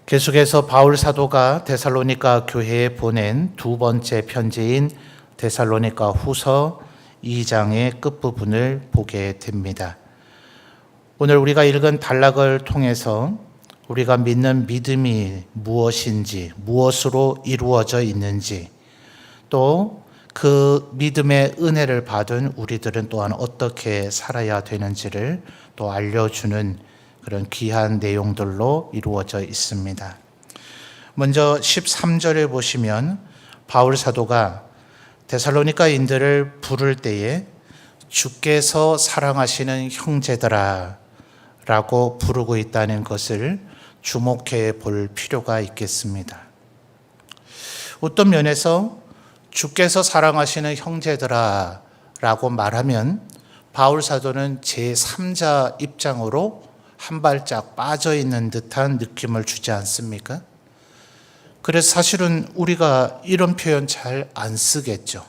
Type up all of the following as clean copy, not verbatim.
계속해서 바울 사도가 데살로니가 교회에 보낸 두 번째 편지인 데살로니가 후서 2장의 끝부분을 보게 됩니다. 오늘 우리가 읽은 단락을 통해서 우리가 믿는 믿음이 무엇인지, 무엇으로 이루어져 있는지, 또 그 믿음의 은혜를 받은 우리들은 또한 어떻게 살아야 되는지를 또 알려주는 그런 귀한 내용들로 이루어져 있습니다. 먼저 13절을 보시면 바울 사도가 데살로니가인들을 부를 때에 주께서 사랑하시는 형제들아 라고 부르고 있다는 것을 주목해 볼 필요가 있겠습니다. 어떤 면에서 주께서 사랑하시는 형제들아 라고 말하면 바울 사도는 제3자 입장으로 한 발짝 빠져 있는 듯한 느낌을 주지 않습니까? 그래서 사실은 우리가 이런 표현 잘 안 쓰겠죠.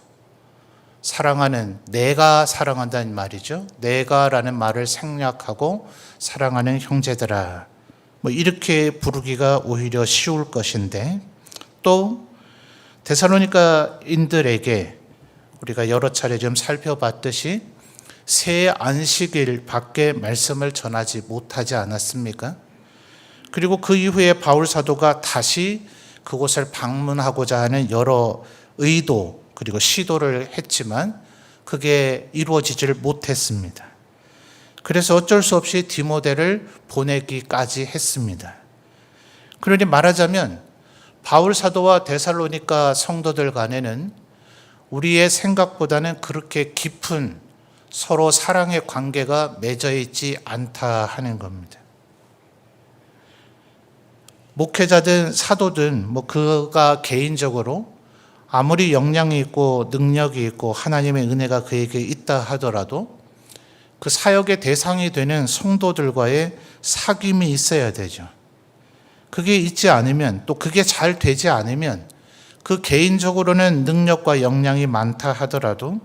사랑하는, 내가 사랑한다는 말이죠. 내가라는 말을 생략하고 사랑하는 형제들아, 이렇게 부르기가 오히려 쉬울 것인데, 또 데살로니가인들에게 우리가 여러 차례 좀 살펴봤듯이 새 안식일 밖에 말씀을 전하지 못하지 않았습니까? 그리고 그 이후에 바울 사도가 다시 그곳을 방문하고자 하는 여러 의도 그리고 시도를 했지만 그게 이루어지질 못했습니다. 그래서 어쩔 수 없이 디모데를 보내기까지 했습니다. 그러니 말하자면 바울 사도와 데살로니가 성도들 간에는 우리의 생각보다는 그렇게 깊은 서로 사랑의 관계가 맺어 있지 않다 하는 겁니다. 목회자든 사도든 그가 개인적으로 아무리 역량이 있고 능력이 있고 하나님의 은혜가 그에게 있다 하더라도 그 사역의 대상이 되는 성도들과의 사귐이 있어야 되죠. 그게 있지 않으면, 또 그게 잘 되지 않으면 그 개인적으로는 능력과 역량이 많다 하더라도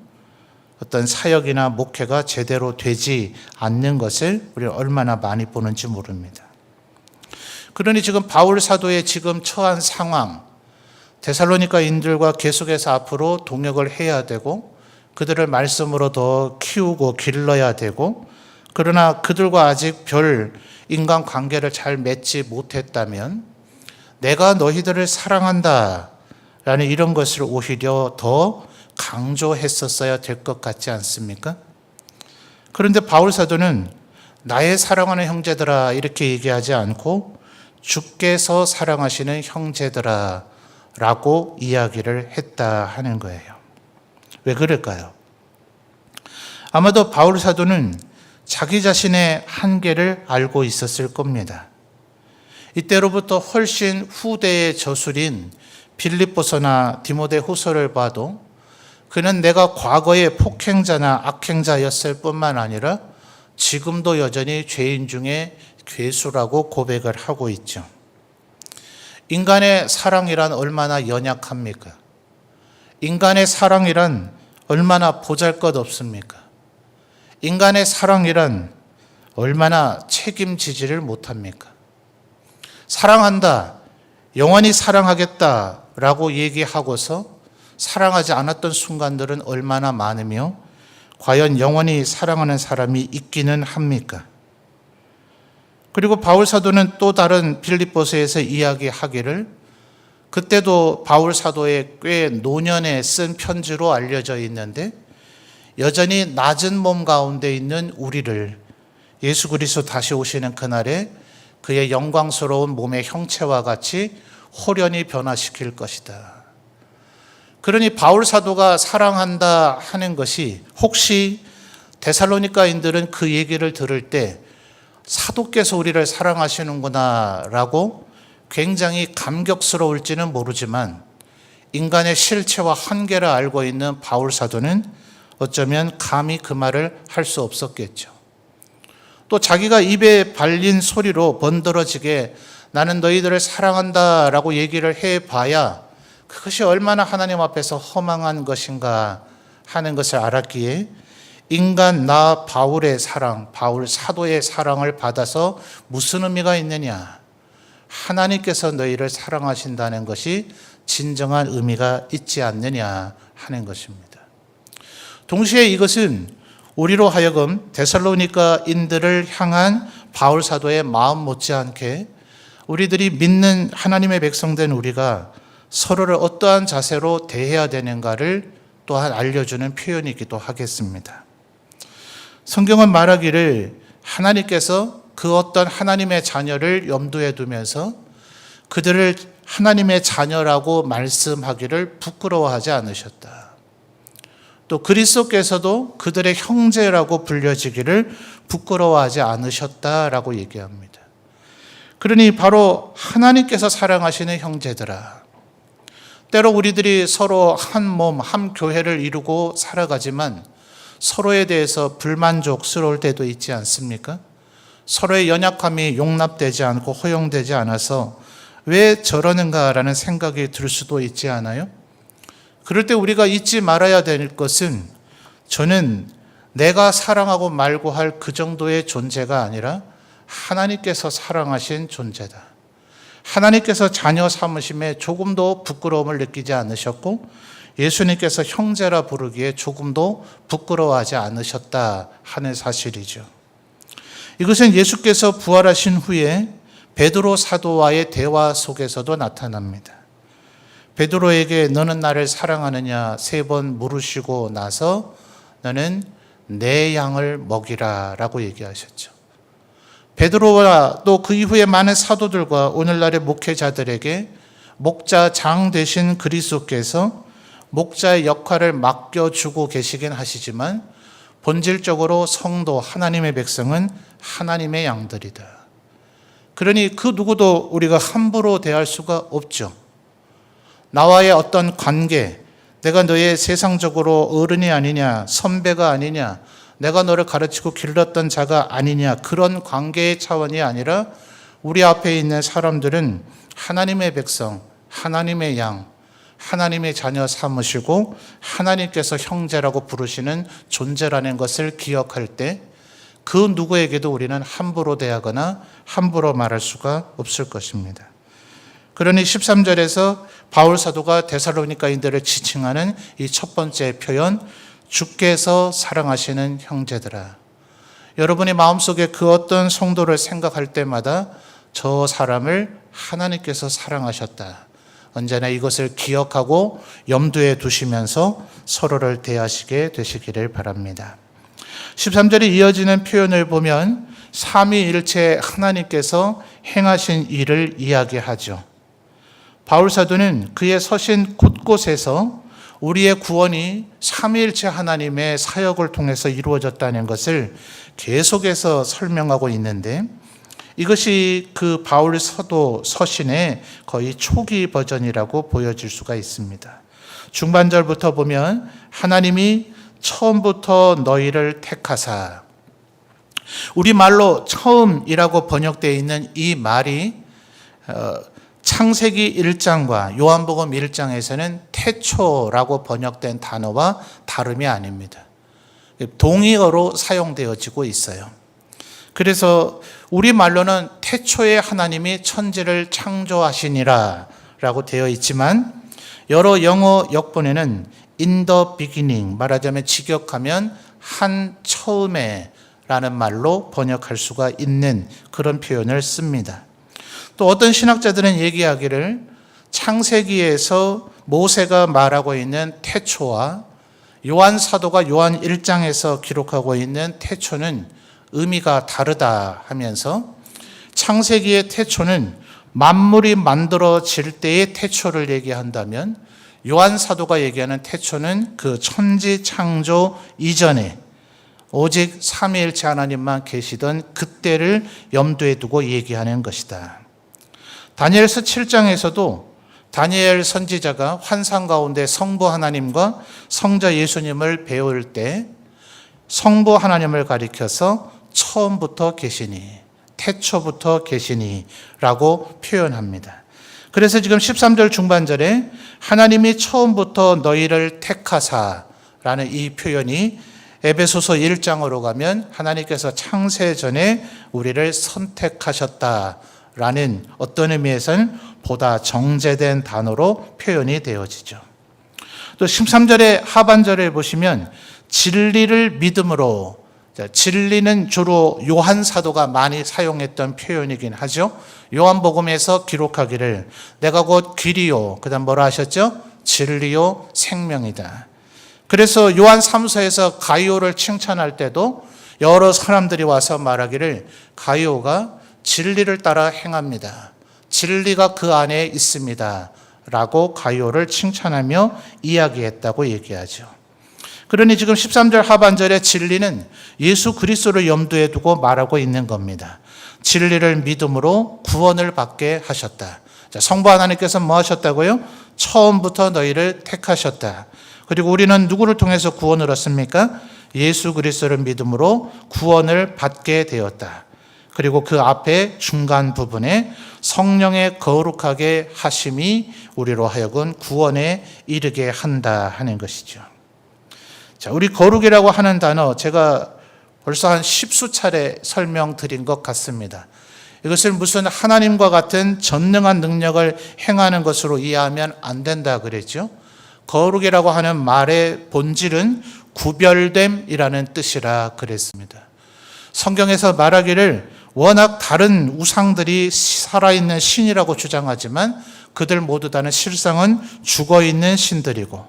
어떤 사역이나 목회가 제대로 되지 않는 것을 우리가 얼마나 많이 보는지 모릅니다. 그러니 지금 바울 사도의 지금 처한 상황, 데살로니가인들과 계속해서 앞으로 동역을 해야 되고 그들을 말씀으로 더 키우고 길러야 되고, 그러나 그들과 아직 별 인간관계를 잘 맺지 못했다면 내가 너희들을 사랑한다 라는 이런 것을 오히려 더 강조했었어야 될 것 같지 않습니까? 그런데 바울 사도는 나의 사랑하는 형제들아 이렇게 얘기하지 않고 주께서 사랑하시는 형제들아 라고 이야기를 했다 하는 거예요. 왜 그럴까요? 아마도 바울 사도는 자기 자신의 한계를 알고 있었을 겁니다. 이때로부터 훨씬 후대의 저술인 빌립보서나 디모데 후서를 봐도 그는 내가 과거에 폭행자나 악행자였을 뿐만 아니라 지금도 여전히 죄인 중에 괴수라고 고백을 하고 있죠. 인간의 사랑이란 얼마나 연약합니까? 인간의 사랑이란 얼마나 보잘것없습니까? 인간의 사랑이란 얼마나 책임지지를 못합니까? 사랑한다, 영원히 사랑하겠다라고 얘기하고서 사랑하지 않았던 순간들은 얼마나 많으며 과연 영원히 사랑하는 사람이 있기는 합니까? 그리고 바울 사도는 또 다른 빌립보서에서 이야기하기를 그때도 바울 사도의 꽤 노년에 쓴 편지로 알려져 있는데 여전히 낮은 몸 가운데 있는 우리를 예수 그리스도 다시 오시는 그날에 그의 영광스러운 몸의 형체와 같이 호련히 변화시킬 것이다. 그러니 바울 사도가 사랑한다 하는 것이 혹시 데살로니가인들은 그 얘기를 들을 때 사도께서 우리를 사랑하시는구나 라고 굉장히 감격스러울지는 모르지만 인간의 실체와 한계를 알고 있는 바울 사도는 어쩌면 감히 그 말을 할 수 없었겠죠. 또 자기가 입에 발린 소리로 번들어지게 나는 너희들을 사랑한다 라고 얘기를 해봐야 그것이 얼마나 하나님 앞에서 허망한 것인가 하는 것을 알았기에 인간 나 바울의 사랑, 바울 사도의 사랑을 받아서 무슨 의미가 있느냐 하나님께서 너희를 사랑하신다는 것이 진정한 의미가 있지 않느냐 하는 것입니다. 동시에 이것은 우리로 하여금 데살로니가인들을 향한 바울 사도의 마음 못지않게 우리들이 믿는 하나님의 백성된 우리가 서로를 어떠한 자세로 대해야 되는가를 또한 알려주는 표현이기도 하겠습니다. 성경은 말하기를 하나님께서 그 어떤 하나님의 자녀를 염두에 두면서 그들을 하나님의 자녀라고 말씀하기를 부끄러워하지 않으셨다. 또 그리스도께서도 그들의 형제라고 불려지기를 부끄러워하지 않으셨다라고 얘기합니다. 그러니 바로 하나님께서 사랑하시는 형제들아, 때로 우리들이 서로 한 몸, 한 교회를 이루고 살아가지만 서로에 대해서 불만족스러울 때도 있지 않습니까? 서로의 연약함이 용납되지 않고 허용되지 않아서 왜 저러는가라는 생각이 들 수도 있지 않아요? 그럴 때 우리가 잊지 말아야 될 것은 저는 내가 사랑하고 말고 할 그 정도의 존재가 아니라 하나님께서 사랑하신 존재다. 하나님께서 자녀 삼으심에 조금도 부끄러움을 느끼지 않으셨고 예수님께서 형제라 부르기에 조금도 부끄러워하지 않으셨다 하는 사실이죠. 이것은 예수께서 부활하신 후에 베드로 사도와의 대화 속에서도 나타납니다. 베드로에게 너는 나를 사랑하느냐 3번 물으시고 나서 너는 내 양을 먹이라 라고 얘기하셨죠. 베드로와 또 그 이후에 많은 사도들과 오늘날의 목회자들에게 목자장 되신 그리스도께서 목자의 역할을 맡겨주고 계시긴 하시지만 본질적으로 성도 하나님의 백성은 하나님의 양들이다. 그러니 그 누구도 우리가 함부로 대할 수가 없죠. 나와의 어떤 관계, 내가 너의 세상적으로 어른이 아니냐, 선배가 아니냐, 내가 너를 가르치고 길렀던 자가 아니냐, 그런 관계의 차원이 아니라 우리 앞에 있는 사람들은 하나님의 백성, 하나님의 양, 하나님의 자녀 삼으시고 하나님께서 형제라고 부르시는 존재라는 것을 기억할 때 그 누구에게도 우리는 함부로 대하거나 함부로 말할 수가 없을 것입니다. 그러니 13절에서 바울 사도가 데살로니가인들을 지칭하는 이 첫 번째 표현, 주께서 사랑하시는 형제들아. 여러분이 마음속에 그 어떤 성도를 생각할 때마다 저 사람을 하나님께서 사랑하셨다. 언제나 이것을 기억하고 염두에 두시면서 서로를 대하시게 되시기를 바랍니다. 13절에 이어지는 표현을 보면 삼위일체 하나님께서 행하신 일을 이야기하죠. 바울 사도는 그의 서신 곳곳에서 우리의 구원이 삼위일체 하나님의 사역을 통해서 이루어졌다는 것을 계속해서 설명하고 있는데 이것이 그 바울 사도 서신의 거의 초기 버전이라고 보여질 수가 있습니다. 중반절부터 보면 하나님이 처음부터 너희를 택하사, 우리말로 처음이라고 번역되어 있는 이 말이 창세기 1장과 요한복음 1장에서는 태초라고 번역된 단어와 다름이 아닙니다. 동의어로 사용되어지고 있어요. 그래서 우리말로는 태초에 하나님이 천지를 창조하시니라 라고 되어 있지만 여러 영어 역본에는 in the beginning, 말하자면 직역하면 한 처음에 라는 말로 번역할 수가 있는 그런 표현을 씁니다. 또 어떤 신학자들은 얘기하기를 창세기에서 모세가 말하고 있는 태초와 요한 사도가 요한 1장에서 기록하고 있는 태초는 의미가 다르다 하면서 창세기의 태초는 만물이 만들어질 때의 태초를 얘기한다면 요한 사도가 얘기하는 태초는 그 천지 창조 이전에 오직 삼위일체 하나님만 계시던 그때를 염두에 두고 얘기하는 것이다. 다니엘서 7장에서도 다니엘 선지자가 환상 가운데 성부 하나님과 성자 예수님을 배울 때 성부 하나님을 가리켜서 처음부터 계시니, 태초부터 계시니 라고 표현합니다. 그래서 지금 13절 중반절에 하나님이 처음부터 너희를 택하사 라는 이 표현이 에베소서 1장으로 가면 하나님께서 창세 전에 우리를 선택하셨다 라는 어떤 의미에서는 보다 정제된 단어로 표현이 되어지죠. 또 13절의 하반절에 보시면 진리를 믿음으로, 진리는 주로 요한 사도가 많이 사용했던 표현이긴 하죠. 요한복음에서 기록하기를 내가 곧 길이요, 그 다음 뭐라 하셨죠? 진리요 생명이다. 그래서 요한 3서에서 가이오를 칭찬할 때도 여러 사람들이 와서 말하기를 가이오가 진리를 따라 행합니다. 진리가 그 안에 있습니다. 라고 가이오를 칭찬하며 이야기했다고 얘기하죠. 그러니 지금 13절 하반절의 진리는 예수 그리스도를 염두에 두고 말하고 있는 겁니다. 진리를 믿음으로 구원을 받게 하셨다. 자, 성부 하나님께서 뭐 하셨다고요? 처음부터 너희를 택하셨다. 그리고 우리는 누구를 통해서 구원을 얻습니까? 예수 그리스도를 믿음으로 구원을 받게 되었다. 그리고 그 앞에 중간 부분에 성령의 거룩하게 하심이 우리로 하여금 구원에 이르게 한다 하는 것이죠. 자, 우리 거룩이라고 하는 단어 제가 벌써 한 10수차례 설명드린 것 같습니다. 이것을 무슨 하나님과 같은 전능한 능력을 행하는 것으로 이해하면 안 된다 그랬죠. 거룩이라고 하는 말의 본질은 구별됨이라는 뜻이라 그랬습니다. 성경에서 말하기를 워낙 다른 우상들이 살아있는 신이라고 주장하지만 그들 모두 다는 실상은 죽어있는 신들이고,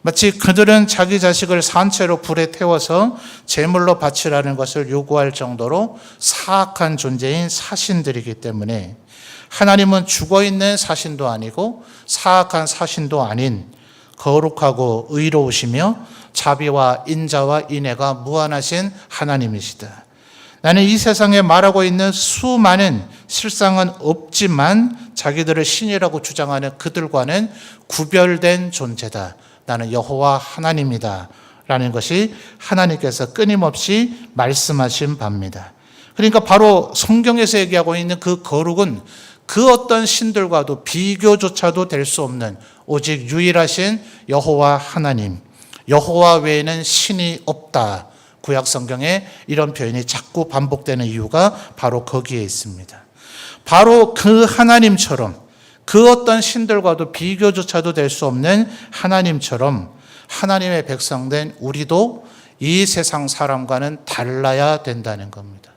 마치 그들은 자기 자식을 산채로 불에 태워서 제물로 바치라는 것을 요구할 정도로 사악한 존재인 사신들이기 때문에 하나님은 죽어있는 사신도 아니고 사악한 사신도 아닌 거룩하고 의로우시며 자비와 인자와 인애가 무한하신 하나님이시다. 나는 이 세상에 말하고 있는 수많은 실상은 없지만 자기들을 신이라고 주장하는 그들과는 구별된 존재다. 나는 여호와 하나님이다. 라는 것이 하나님께서 끊임없이 말씀하신 바입니다. 그러니까 바로 성경에서 얘기하고 있는 그 거룩은 그 어떤 신들과도 비교조차도 될 수 없는 오직 유일하신 여호와 하나님, 여호와 외에는 신이 없다. 구약 성경에 이런 표현이 자꾸 반복되는 이유가 바로 거기에 있습니다. 바로 그 하나님처럼, 그 어떤 신들과도 비교조차도 될 수 없는 하나님처럼 하나님의 백성된 우리도 이 세상 사람과는 달라야 된다는 겁니다.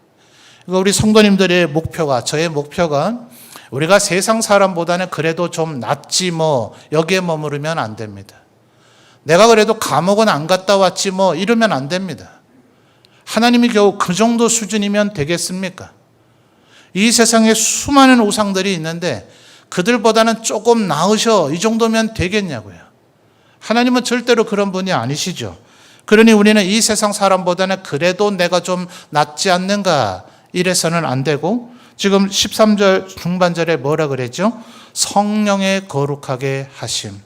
그러니까 우리 성도님들의 목표가, 저의 목표가 우리가 세상 사람보다는 그래도 좀 낫지 뭐 여기에 머무르면 안 됩니다. 내가 그래도 감옥은 안 갔다 왔지 뭐 이러면 안 됩니다. 하나님이 겨우 그 정도 수준이면 되겠습니까? 이 세상에 수많은 우상들이 있는데 그들보다는 조금 나으셔 이 정도면 되겠냐고요. 하나님은 절대로 그런 분이 아니시죠. 그러니 우리는 이 세상 사람보다는 그래도 내가 좀 낫지 않는가 이래서는 안 되고, 지금 13절 중반절에 뭐라 그랬죠? 성령의 거룩하게 하심.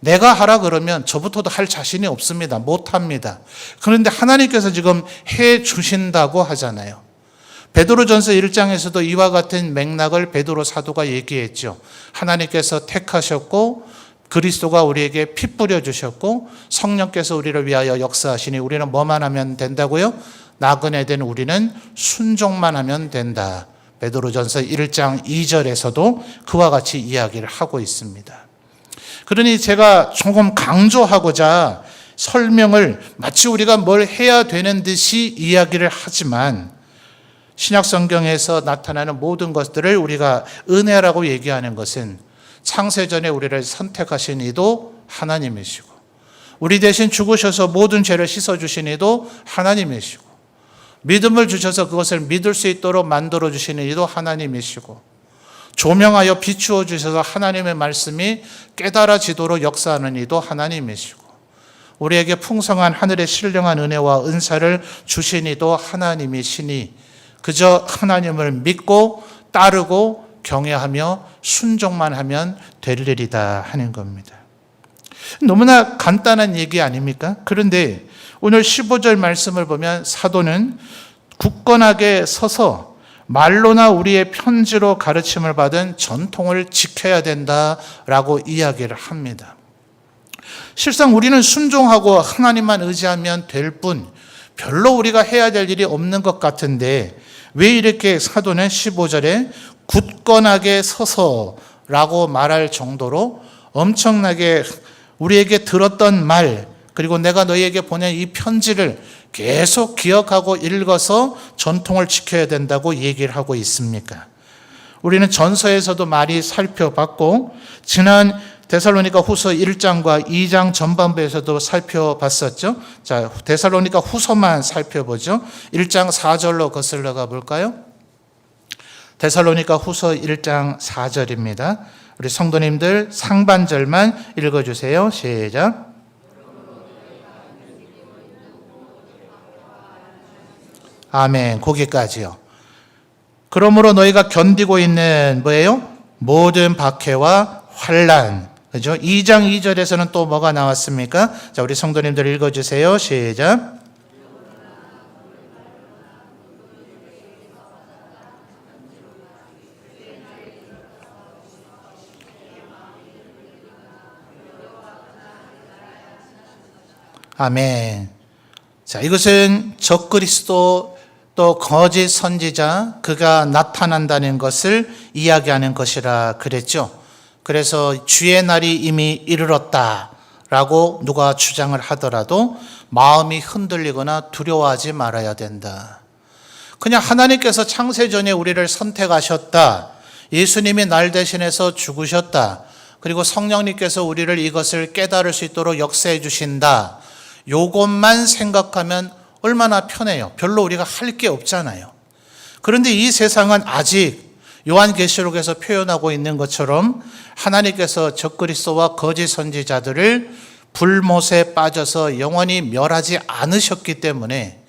내가 하라 그러면 저부터도 할 자신이 없습니다. 못합니다. 그런데 하나님께서 지금 해 주신다고 하잖아요. 베드로전서 1장에서도 이와 같은 맥락을 베드로 사도가 얘기했죠. 하나님께서 택하셨고 그리스도가 우리에게 피 뿌려주셨고 성령께서 우리를 위하여 역사하시니 우리는 뭐만 하면 된다고요? 나그네 된 우리는 순종만 하면 된다. 베드로전서 1장 2절에서도 그와 같이 이야기를 하고 있습니다. 그러니 제가 조금 강조하고자 설명을 마치 우리가 뭘 해야 되는 듯이 이야기를 하지만 신약 성경에서 나타나는 모든 것들을 우리가 은혜라고 얘기하는 것은 창세전에 우리를 선택하신 이도 하나님이시고 우리 대신 죽으셔서 모든 죄를 씻어주신 이도 하나님이시고 믿음을 주셔서 그것을 믿을 수 있도록 만들어 주시는 이도 하나님이시고 조명하여 비추어 주셔서 하나님의 말씀이 깨달아지도록 역사하는 이도 하나님이시고 우리에게 풍성한 하늘의 신령한 은혜와 은사를 주신 이도 하나님이시니 그저 하나님을 믿고 따르고 경외하며 순종만 하면 될 일이다 하는 겁니다. 너무나 간단한 얘기 아닙니까? 그런데 오늘 15절 말씀을 보면 사도는 굳건하게 서서 말로나 우리의 편지로 가르침을 받은 전통을 지켜야 된다라고 이야기를 합니다. 실상 우리는 순종하고 하나님만 의지하면 될 뿐 별로 우리가 해야 될 일이 없는 것 같은데 왜 이렇게 사도는 15절에 굳건하게 서서라고 말할 정도로 엄청나게 우리에게 들었던 말, 그리고 내가 너희에게 보낸 이 편지를 계속 기억하고 읽어서 전통을 지켜야 된다고 얘기를 하고 있습니까? 우리는 전서에서도 많이 살펴봤고, 지난 데살로니가 후서 1장과 2장 전반부에서도 살펴봤었죠. 자, 데살로니가 후서만 살펴보죠. 1장 4절로 거슬러 가 볼까요? 데살로니가 후서 1장 4절입니다. 우리 성도님들 상반절만 읽어주세요. 시작. 아멘. 거기까지요. 그러므로 너희가 견디고 있는 뭐예요? 모든 박해와 환난. 그죠? 2장 2절에서는 또 뭐가 나왔습니까? 자, 우리 성도님들 읽어주세요. 시작. 아멘. 자, 이것은 적그리스도 또 거짓 선지자 그가 나타난다는 것을 이야기하는 것이라 그랬죠. 그래서 주의 날이 이미 이르렀다라고 누가 주장을 하더라도 마음이 흔들리거나 두려워하지 말아야 된다. 그냥 하나님께서 창세전에 우리를 선택하셨다. 예수님이 날 대신해서 죽으셨다. 그리고 성령님께서 우리를 이것을 깨달을 수 있도록 역사해 주신다. 요것만 생각하면 얼마나 편해요. 별로 우리가 할 게 없잖아요. 그런데 이 세상은 아직 요한계시록에서 표현하고 있는 것처럼 하나님께서 적그리스도와 거짓 선지자들을 불못에 빠져서 영원히 멸하지 않으셨기 때문에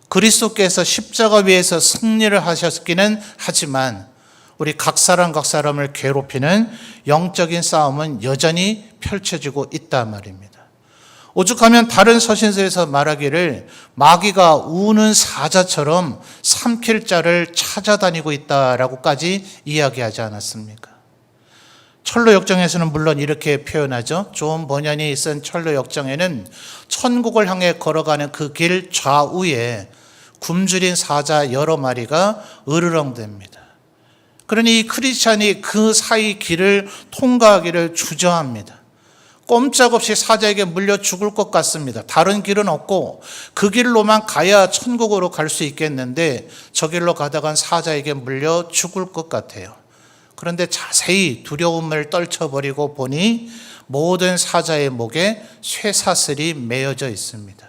그리스도께서 십자가 위에서 승리를 하셨기는 하지만 우리 각 사람을 괴롭히는 영적인 싸움은 여전히 펼쳐지고 있단 말입니다. 오죽하면 다른 서신서에서 말하기를 마귀가 우는 사자처럼 삼킬 자를 찾아다니고 있다라고까지 이야기하지 않았습니까? 철로역정에서는 물론 이렇게 표현하죠. 존 버년이 쓴 철로역정에는 천국을 향해 걸어가는 그 길 좌우에 굶주린 사자 여러 마리가 으르렁댑니다. 그러니 이 크리스찬이 그 사이 길을 통과하기를 주저합니다. 꼼짝없이 사자에게 물려 죽을 것 같습니다. 다른 길은 없고 그 길로만 가야 천국으로 갈 수 있겠는데 저 길로 가다간 사자에게 물려 죽을 것 같아요. 그런데 자세히 두려움을 떨쳐버리고 보니 모든 사자의 목에 쇠사슬이 매어져 있습니다.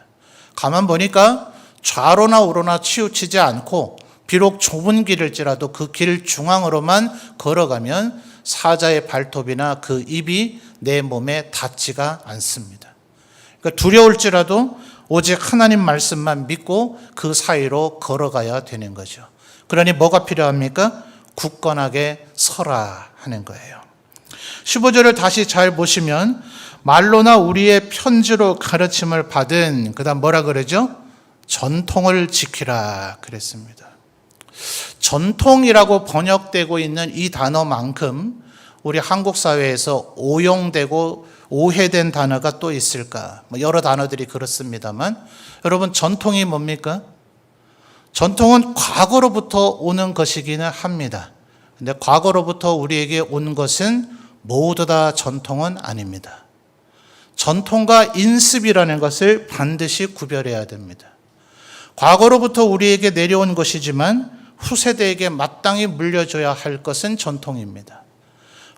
가만 보니까 좌로나 우로나 치우치지 않고 비록 좁은 길일지라도 그 길 중앙으로만 걸어가면 사자의 발톱이나 그 입이 내 몸에 닿지가 않습니다. 그러니까 두려울지라도 오직 하나님 말씀만 믿고 그 사이로 걸어가야 되는 거죠. 그러니 뭐가 필요합니까? 굳건하게 서라 하는 거예요. 15절을 다시 잘 보시면 말로나 우리의 편지로 가르침을 받은 그다음 뭐라 그러죠? 전통을 지키라 그랬습니다. 전통이라고 번역되고 있는 이 단어만큼 우리 한국 사회에서 오용되고 오해된 단어가 또 있을까? 여러 단어들이 그렇습니다만 여러분 전통이 뭡니까? 전통은 과거로부터 오는 것이기는 합니다. 근데 과거로부터 우리에게 온 것은 모두 다 전통은 아닙니다. 전통과 인습이라는 것을 반드시 구별해야 됩니다. 과거로부터 우리에게 내려온 것이지만 후세대에게 마땅히 물려줘야 할 것은 전통입니다.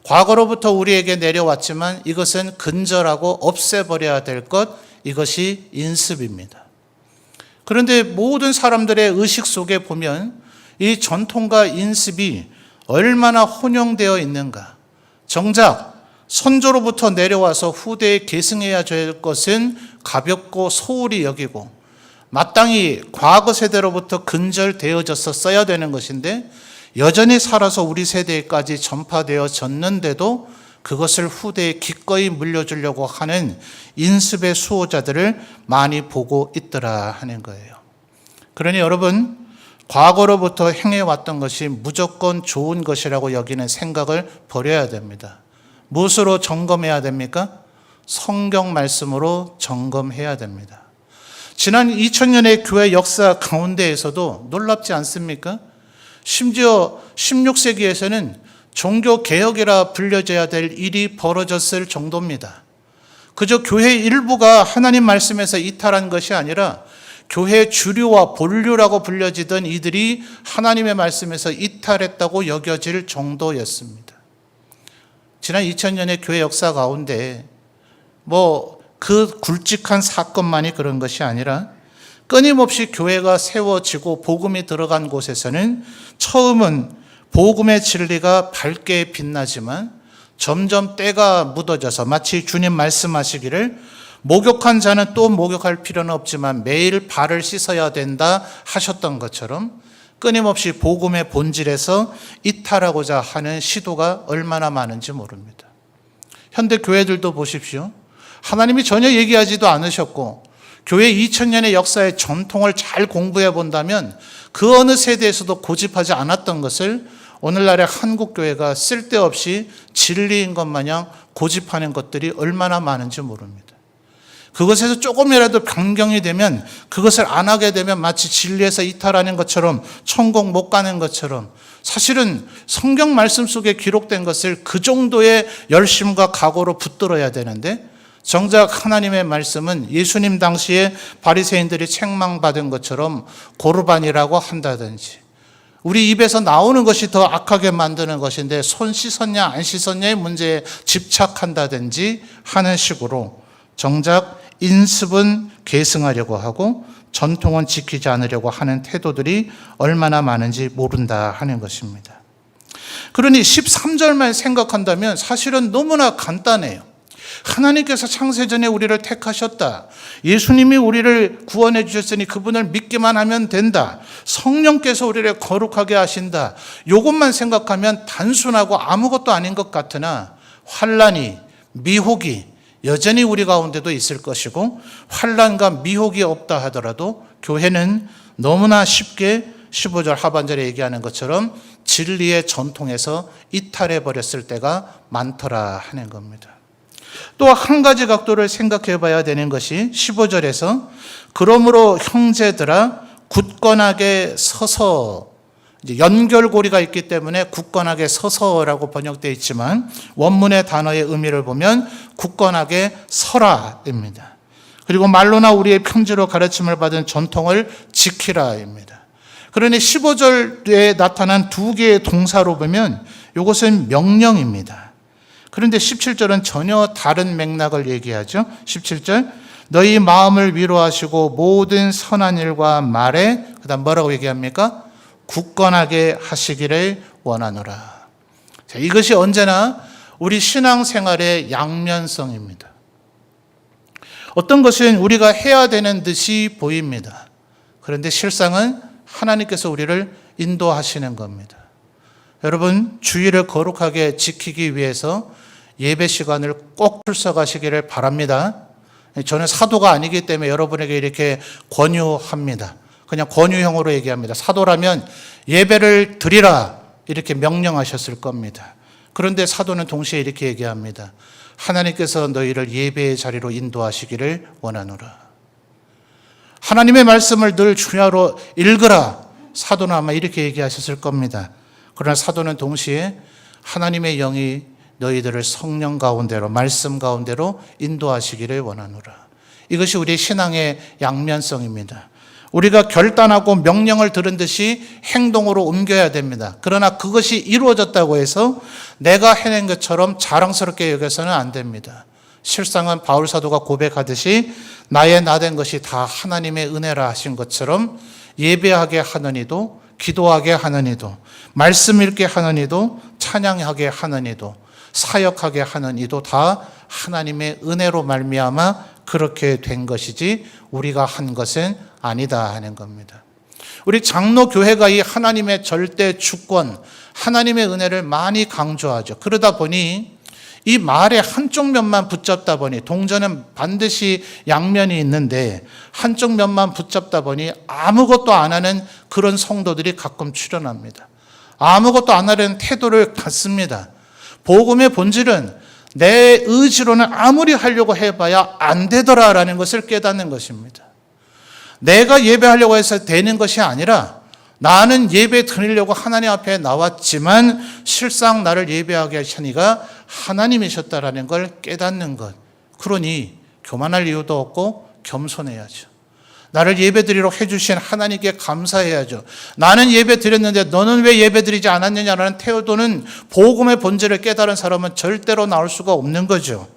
과거로부터 우리에게 내려왔지만 이것은 근절하고 없애버려야 될 것, 이것이 인습입니다. 그런데 모든 사람들의 의식 속에 보면 이 전통과 인습이 얼마나 혼용되어 있는가. 정작 선조로부터 내려와서 후대에 계승해야 될 것은 가볍고 소홀히 여기고 마땅히 과거 세대로부터 근절되어져서 써야 되는 것인데 여전히 살아서 우리 세대까지 전파되어졌는데도 그것을 후대에 기꺼이 물려주려고 하는 인습의 수호자들을 많이 보고 있더라 하는 거예요. 그러니 여러분, 과거로부터 행해왔던 것이 무조건 좋은 것이라고 여기는 생각을 버려야 됩니다. 무엇으로 점검해야 됩니까? 성경 말씀으로 점검해야 됩니다. 지난 2000년의 교회 역사 가운데에서도 놀랍지 않습니까? 심지어 16세기에서는 종교개혁이라 불려져야 될 일이 벌어졌을 정도입니다. 그저 교회 일부가 하나님 말씀에서 이탈한 것이 아니라 교회 주류와 본류라고 불려지던 이들이 하나님의 말씀에서 이탈했다고 여겨질 정도였습니다. 지난 2000년의 교회 역사 가운데 그 굵직한 사건만이 그런 것이 아니라 끊임없이 교회가 세워지고 복음이 들어간 곳에서는 처음은 복음의 진리가 밝게 빛나지만 점점 때가 묻어져서 마치 주님 말씀하시기를 목욕한 자는 또 목욕할 필요는 없지만 매일 발을 씻어야 된다 하셨던 것처럼 끊임없이 복음의 본질에서 이탈하고자 하는 시도가 얼마나 많은지 모릅니다. 현대 교회들도 보십시오. 하나님이 전혀 얘기하지도 않으셨고 교회 2000년의 역사의 전통을 잘 공부해 본다면 그 어느 세대에서도 고집하지 않았던 것을 오늘날의 한국교회가 쓸데없이 진리인 것 마냥 고집하는 것들이 얼마나 많은지 모릅니다. 그것에서 조금이라도 변경이 되면 그것을 안 하게 되면 마치 진리에서 이탈하는 것처럼 천국 못 가는 것처럼 사실은 성경 말씀 속에 기록된 것을 그 정도의 열심과 각오로 붙들어야 되는데 정작 하나님의 말씀은 예수님 당시에 바리새인들이 책망받은 것처럼 고르반이라고 한다든지 우리 입에서 나오는 것이 더 악하게 만드는 것인데 손 씻었냐 안 씻었냐의 문제에 집착한다든지 하는 식으로 정작 인습은 계승하려고 하고 전통은 지키지 않으려고 하는 태도들이 얼마나 많은지 모른다 하는 것입니다. 그러니 13절만 생각한다면 사실은 너무나 간단해요. 하나님께서 창세전에 우리를 택하셨다. 예수님이 우리를 구원해 주셨으니 그분을 믿기만 하면 된다. 성령께서 우리를 거룩하게 하신다. 이것만 생각하면 단순하고 아무것도 아닌 것 같으나 환난이, 미혹이 여전히 우리 가운데도 있을 것이고 환난과 미혹이 없다 하더라도 교회는 너무나 쉽게 15절 하반절에 얘기하는 것처럼 진리의 전통에서 이탈해 버렸을 때가 많더라 하는 겁니다. 또 한 가지 각도를 생각해 봐야 되는 것이 15절에서 그러므로 형제들아 굳건하게 서서, 이제 연결고리가 있기 때문에 굳건하게 서서라고 번역되어 있지만 원문의 단어의 의미를 보면 굳건하게 서라입니다. 그리고 말로나 우리의 편지로 가르침을 받은 전통을 지키라입니다. 그러니 15절에 나타난 두 개의 동사로 보면 이것은 명령입니다. 그런데 17절은 전혀 다른 맥락을 얘기하죠. 17절 너희 마음을 위로하시고 모든 선한 일과 말에 그다음 뭐라고 얘기합니까? 굳건하게 하시기를 원하노라. 자, 이것이 언제나 우리 신앙생활의 양면성입니다. 어떤 것은 우리가 해야 되는 듯이 보입니다. 그런데 실상은 하나님께서 우리를 인도하시는 겁니다. 여러분, 주일을 거룩하게 지키기 위해서 예배 시간을 꼭 출석하시기를 바랍니다. 저는 사도가 아니기 때문에 여러분에게 이렇게 권유합니다. 그냥 권유형으로 얘기합니다. 사도라면 예배를 드리라 이렇게 명령하셨을 겁니다. 그런데 사도는 동시에 이렇게 얘기합니다. 하나님께서 너희를 예배의 자리로 인도하시기를 원하노라. 하나님의 말씀을 늘 주야로 읽으라. 사도는 아마 이렇게 얘기하셨을 겁니다. 그러나 사도는 동시에 하나님의 영이 너희들을 성령 가운데로 말씀 가운데로 인도하시기를 원하노라. 이것이 우리의 신앙의 양면성입니다. 우리가 결단하고 명령을 들은 듯이 행동으로 옮겨야 됩니다. 그러나 그것이 이루어졌다고 해서 내가 해낸 것처럼 자랑스럽게 여겨서는 안 됩니다. 실상은 바울 사도가 고백하듯이 나의 나된 것이 다 하나님의 은혜라 하신 것처럼 예배하게 하는 이도 기도하게 하는 이도 말씀 읽게 하는 이도 찬양하게 하는 이도 사역하게 하는 이도 다 하나님의 은혜로 말미암아 그렇게 된 것이지 우리가 한 것은 아니다 하는 겁니다. 우리 장로교회가 이 하나님의 절대 주권, 하나님의 은혜를 많이 강조하죠. 그러다 보니 이 말의 한쪽 면만 붙잡다 보니 동전은 반드시 양면이 있는데 한쪽 면만 붙잡다 보니 아무것도 안 하는 그런 성도들이 가끔 출현합니다. 아무것도 안 하려는 태도를 갖습니다. 복음의 본질은 내 의지로는 아무리 하려고 해봐야 안 되더라라는 것을 깨닫는 것입니다. 내가 예배하려고 해서 되는 것이 아니라 나는 예배 드리려고 하나님 앞에 나왔지만 실상 나를 예배하게 하시니가 하나님이셨다라는 걸 깨닫는 것. 그러니 교만할 이유도 없고 겸손해야죠. 나를 예배드리러 해주신 하나님께 감사해야죠. 나는 예배드렸는데 너는 왜 예배드리지 않았느냐라는 태도는 복음의 본질을 깨달은 사람은 절대로 나올 수가 없는 거죠.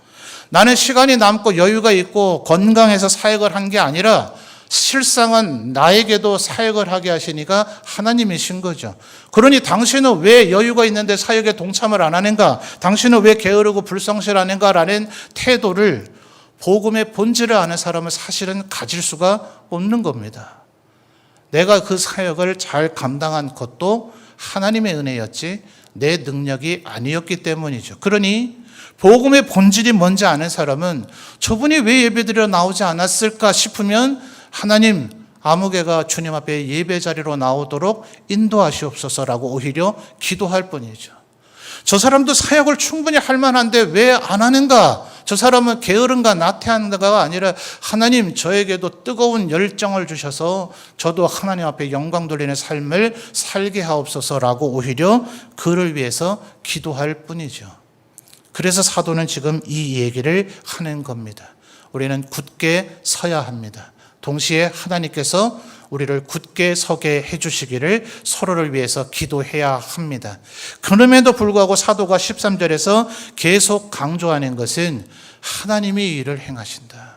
나는 시간이 남고 여유가 있고 건강해서 사역을 한 게 아니라 실상은 나에게도 사역을 하게 하시니까 하나님이신 거죠. 그러니 당신은 왜 여유가 있는데 사역에 동참을 안 하는가? 당신은 왜 게으르고 불성실하는가라는 태도를 복음의 본질을 아는 사람은 사실은 가질 수가 없는 겁니다. 내가 그 사역을 잘 감당한 것도 하나님의 은혜였지 내 능력이 아니었기 때문이죠. 그러니 복음의 본질이 뭔지 아는 사람은 저분이 왜 예배드리러 나오지 않았을까 싶으면 하나님 아무개가 주님 앞에 예배 자리로 나오도록 인도하시옵소서라고 오히려 기도할 뿐이죠. 저 사람도 사역을 충분히 할 만한데 왜 안 하는가? 저 사람은 게으른가 나태한가가 아니라 하나님 저에게도 뜨거운 열정을 주셔서 저도 하나님 앞에 영광 돌리는 삶을 살게 하옵소서라고 오히려 그를 위해서 기도할 뿐이죠. 그래서 사도는 지금 이 얘기를 하는 겁니다. 우리는 굳게 서야 합니다. 동시에 하나님께서 우리를 굳게 서게 해주시기를 서로를 위해서 기도해야 합니다. 그럼에도 불구하고 사도가 13절에서 계속 강조하는 것은 하나님이 이 일을 행하신다.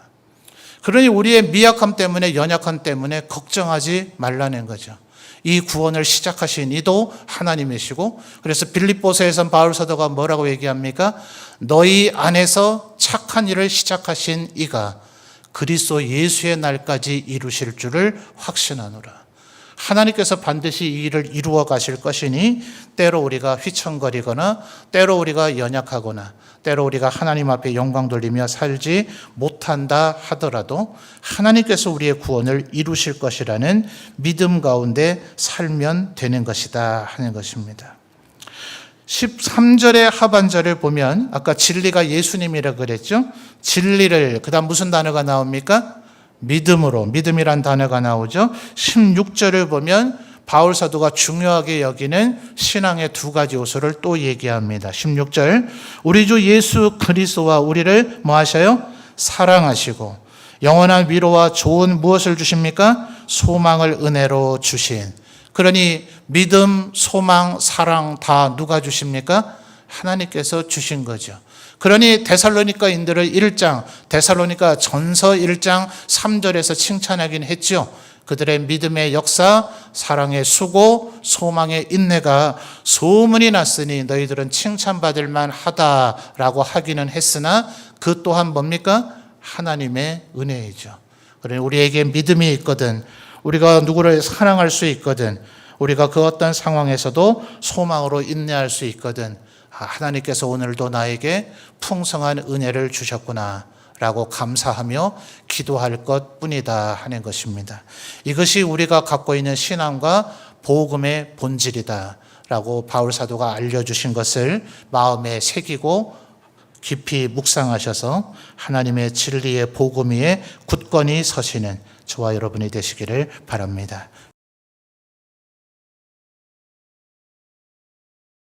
그러니 우리의 미약함 때문에 연약함 때문에 걱정하지 말라는 거죠. 이 구원을 시작하신 이도 하나님이시고 그래서 빌립보서에서 바울 사도가 뭐라고 얘기합니까? 너희 안에서 착한 일을 시작하신 이가 그리스도 예수의 날까지 이루실 줄을 확신하노라. 하나님께서 반드시 이 일을 이루어 가실 것이니 때로 우리가 휘청거리거나 때로 우리가 연약하거나 때로 우리가 하나님 앞에 영광 돌리며 살지 못한다 하더라도 하나님께서 우리의 구원을 이루실 것이라는 믿음 가운데 살면 되는 것이다 하는 것입니다. 13절의 하반절을 보면 아까 진리가 예수님이라 그랬죠. 진리를 그 다음 무슨 단어가 나옵니까? 믿음으로, 믿음이란 단어가 나오죠. 16절을 보면 바울 사도가 중요하게 여기는 신앙의 두 가지 요소를 또 얘기합니다. 16절 우리 주 예수 그리스도와 우리를 뭐 하셔요? 사랑하시고 영원한 위로와 좋은 무엇을 주십니까? 소망을 은혜로 주신. 그러니 믿음, 소망, 사랑 다 누가 주십니까? 하나님께서 주신 거죠. 그러니 데살로니가인들을 1장, 데살로니가 전서 1장 3절에서 칭찬하긴 했죠. 그들의 믿음의 역사, 사랑의 수고, 소망의 인내가 소문이 났으니 너희들은 칭찬받을 만하다라고 하기는 했으나 그 또한 뭡니까? 하나님의 은혜이죠. 그러니 우리에게 믿음이 있거든, 우리가 누구를 사랑할 수 있거든, 우리가 그 어떤 상황에서도 소망으로 인내할 수 있거든, 하나님께서 오늘도 나에게 풍성한 은혜를 주셨구나 라고 감사하며 기도할 것뿐이다 하는 것입니다. 이것이 우리가 갖고 있는 신앙과 복음의 본질이다 라고 바울 사도가 알려주신 것을 마음에 새기고 깊이 묵상하셔서 하나님의 진리의 복음 위에 굳건히 서시는 저와 여러분이 되시기를 바랍니다.